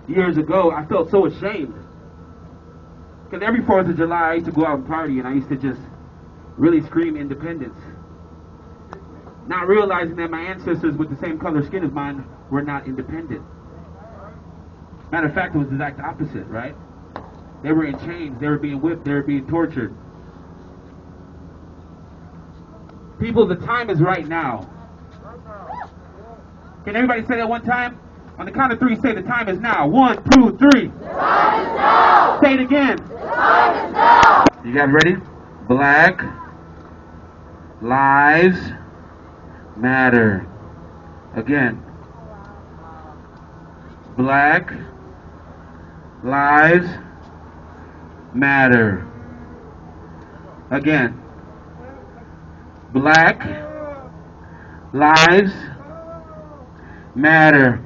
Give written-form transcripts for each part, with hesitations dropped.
years ago, I felt so ashamed. Because every 4th of July, I used to go out and party, and I used to just really scream independence. Not realizing that my ancestors with the same color skin as mine were not independent. Matter of fact, it was the exact opposite, right? They were in chains, they were being whipped, they were being tortured. People, the time is right now. Can everybody say that one time? On the count of 3, say the time is now. 1, 2, 3. The time is now. Say it again. The time is now. You guys ready? Black Lives Matter. Again. Black Lives Matter. Again. Black Lives Matter.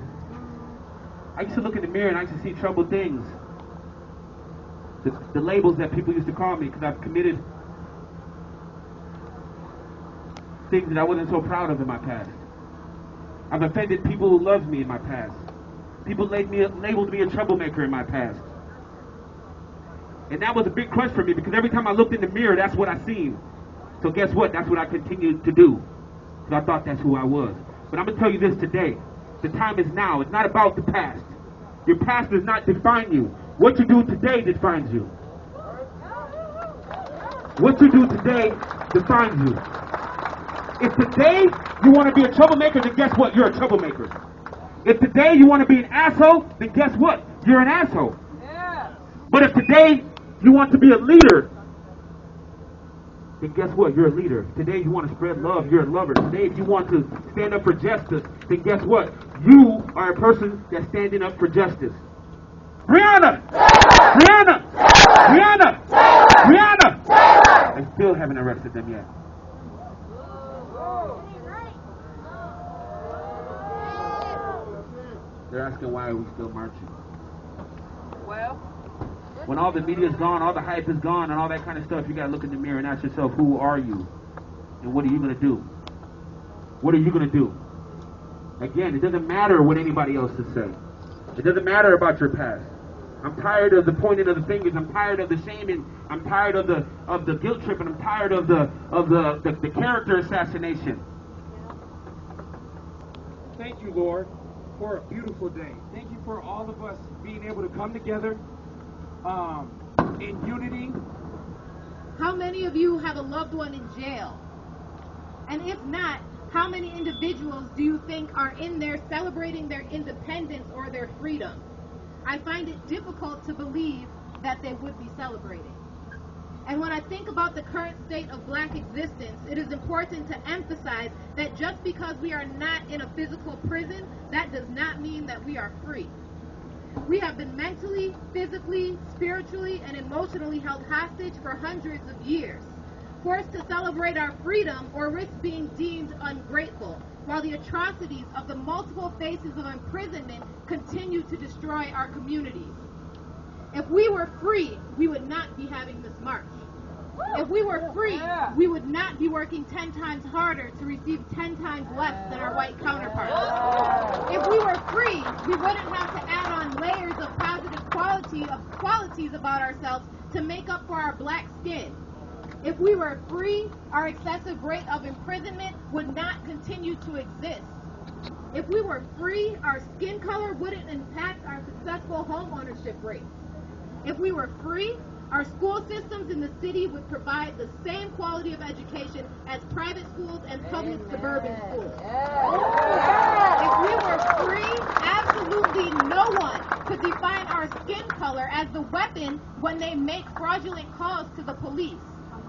I used to look in the mirror and I used to see troubled things. The labels that people used to call me because I've committed things that I wasn't so proud of in my past. I've offended people who loved me in my past. People labeled me a troublemaker in my past. And that was a big crush for me because every time I looked in the mirror, that's what I seen. So guess what? That's what I continued to do. So I thought that's who I was. But I'm going to tell you this today. The time is now. It's not about the past. Your past does not define you. What you do today defines you. What you do today defines you. If today you want to be a troublemaker, then guess what? You're a troublemaker. If today you want to be an asshole, then guess what? You're an asshole. Yeah. But if today you want to be a leader, then guess what? You're a leader. Today you want to spread love, you're a lover. Today if you want to stand up for justice, then guess what? You are a person that's standing up for justice. Breonna! Breonna! Breonna! Breonna! They still haven't arrested them yet. They're asking why are we still marching? Well, when all the media's gone, all the hype is gone, and all that kind of stuff, you gotta look in the mirror and ask yourself, who are you? And what are you gonna do? What are you gonna do? Again, it doesn't matter what anybody else is saying. It doesn't matter about your past. I'm tired of the pointing of the fingers. I'm tired of the shaming. I'm tired of the guilt trip, and I'm tired of the character assassination. Thank you, Lord, for a beautiful day. Thank you for all of us being able to come together in unity. How many of you have a loved one in jail? And if not, how many individuals do you think are in there celebrating their independence or their freedom? I find it difficult to believe that they would be celebrating. And when I think about the current state of black existence, it is important to emphasize that just because we are not in a physical prison, that does not mean that we are free. We have been mentally, physically, spiritually, and emotionally held hostage for hundreds of years, forced to celebrate our freedom or risk being deemed ungrateful, while the atrocities of the multiple phases of imprisonment continue to destroy our communities. If we were free, we would not be having this march. If we were free, we would not be working 10 times harder to receive 10 times less than our white counterparts. If we were free, we wouldn't have to add on layers of positive qualities about ourselves to make up for our black skin. If we were free, our excessive rate of imprisonment would not continue to exist. If we were free, our skin color wouldn't impact our successful home ownership rate. If we were free, our school systems in the city would provide the same quality of education as private schools and public suburban schools. If we were free, absolutely no one could define our skin color as the weapon when they make fraudulent calls to the police.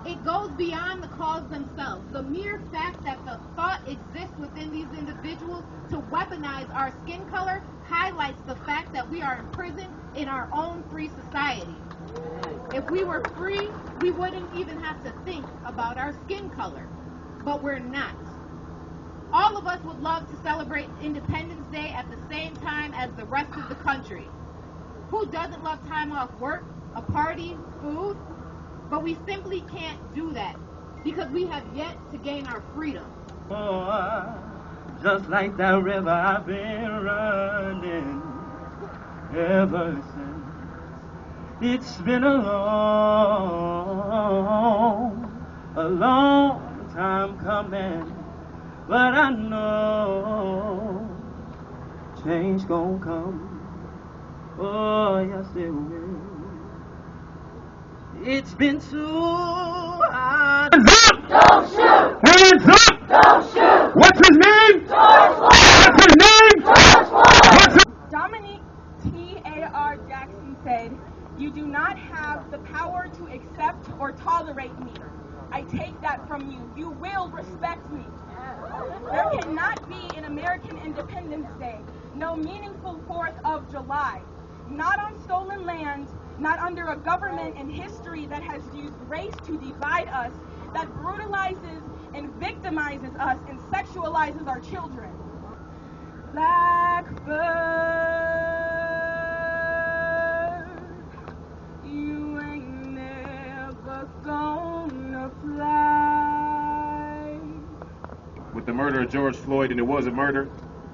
It goes beyond the calls themselves. The mere fact that the thought exists within these individuals to weaponize our skin color highlights the fact that we are imprisoned in our own free society. If we were free, we wouldn't even have to think about our skin color. But we're not. All of us would love to celebrate Independence Day at the same time as the rest of the country. Who doesn't love time off work, a party, food? But we simply can't do that because we have yet to gain our freedom. Oh, just like that river I've been running. ever since. It's been a long time coming, but I know change gon' come. Oh, yes it will. It's been too hard. Don't shoot! Hands up! Don't shoot! What's his name? George Floyd! What's his name? George Floyd! What's his Dominique T.A.R. Jackson said, "You do not have the power to accept or tolerate me. I take that from you. You will respect me." There cannot be an American Independence Day, no meaningful 4th of July, not on stolen land, not under a government and history that has used race to divide us, that brutalizes and victimizes us and sexualizes our children. Blackbird, you ain't never gonna fly. With the murder of George Floyd, and it was a murder,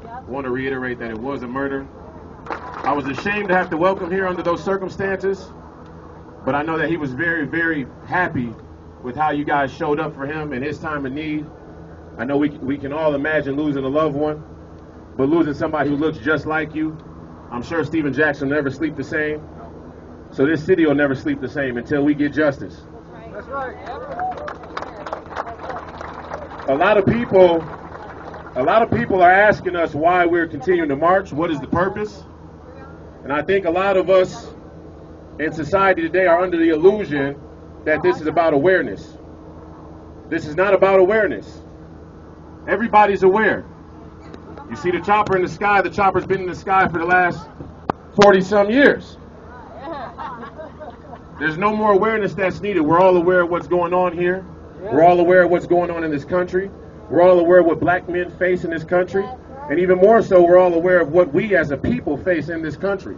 I want to reiterate that it was a murder. I was ashamed to have to welcome here under those circumstances, but I know that he was very, very happy with how you guys showed up for him in his time of need. I know we can all imagine losing a loved one, but losing somebody who looks just like you, I'm sure Stephen Jackson will never sleep the same. So this city will never sleep the same until we get justice. That's right. A lot of people are asking us why we're continuing to march. What is the purpose? And I think a lot of us in society today are under the illusion that this is about awareness. This is not about awareness. Everybody's aware. You see the chopper in the sky, the chopper's been in the sky for the last 40-some years. There's no more awareness that's needed. We're all aware of what's going on here. We're all aware of what's going on in this country. We're all aware of what black men face in this country. And even more so, we're all aware of what we as a people face in this country.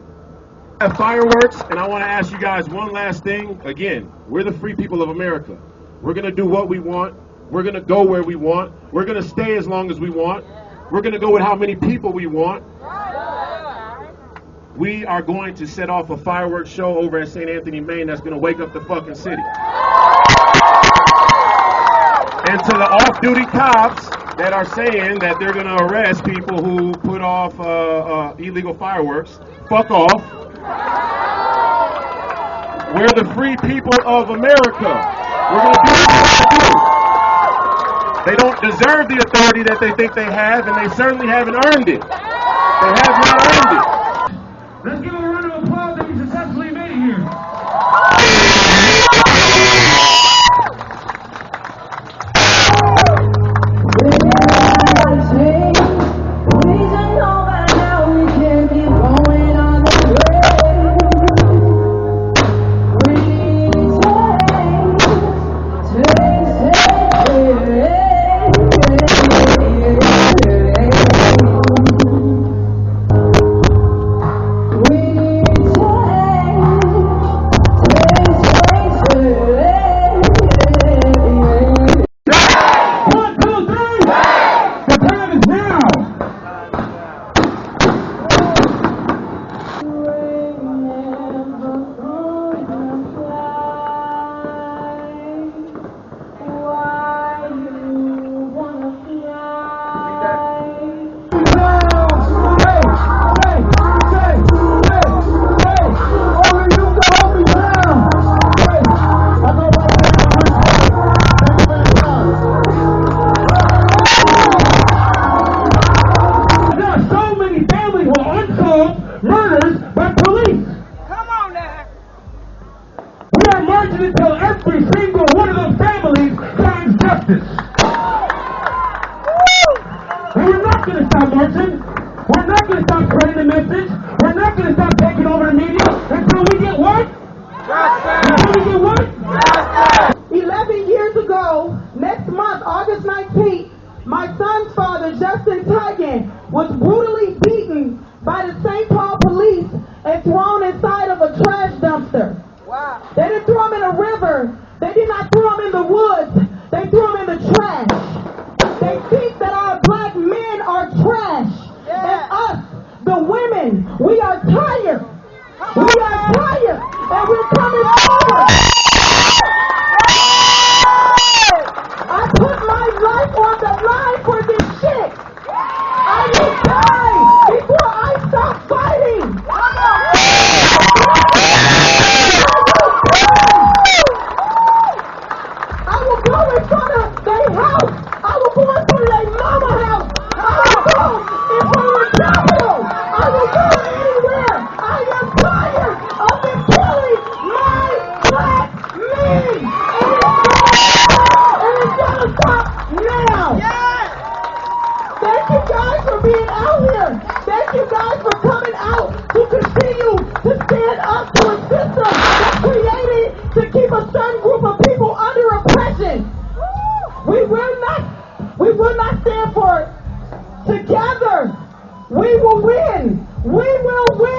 I have fireworks, and I want to ask you guys one last thing. Again, we're the free people of America. We're going to do what we want. We're going to go where we want. We're going to stay as long as we want. We're going to go with how many people we want. We are going to set off a fireworks show over at St. Anthony, Maine that's going to wake up the fucking city. And to the off-duty cops that are saying that they're going to arrest people who put off illegal fireworks, fuck off. We're the free people of America. We're going to do what we have to do. They don't deserve the authority that they think they have, and they certainly haven't earned it. They have not earned it. Let's give him a round of applause that he successfully made it here. Until every single one of those families finds justice. And we're not going to stop marching. We're not going to stop spreading the message. We're not going to stop taking over the media until we get what? Justice. Until we get what? Justice. 11 years ago, next month, August 19th, my son's father, Justin Tigan, was brutally beaten by the St. Paul police and win. We will win.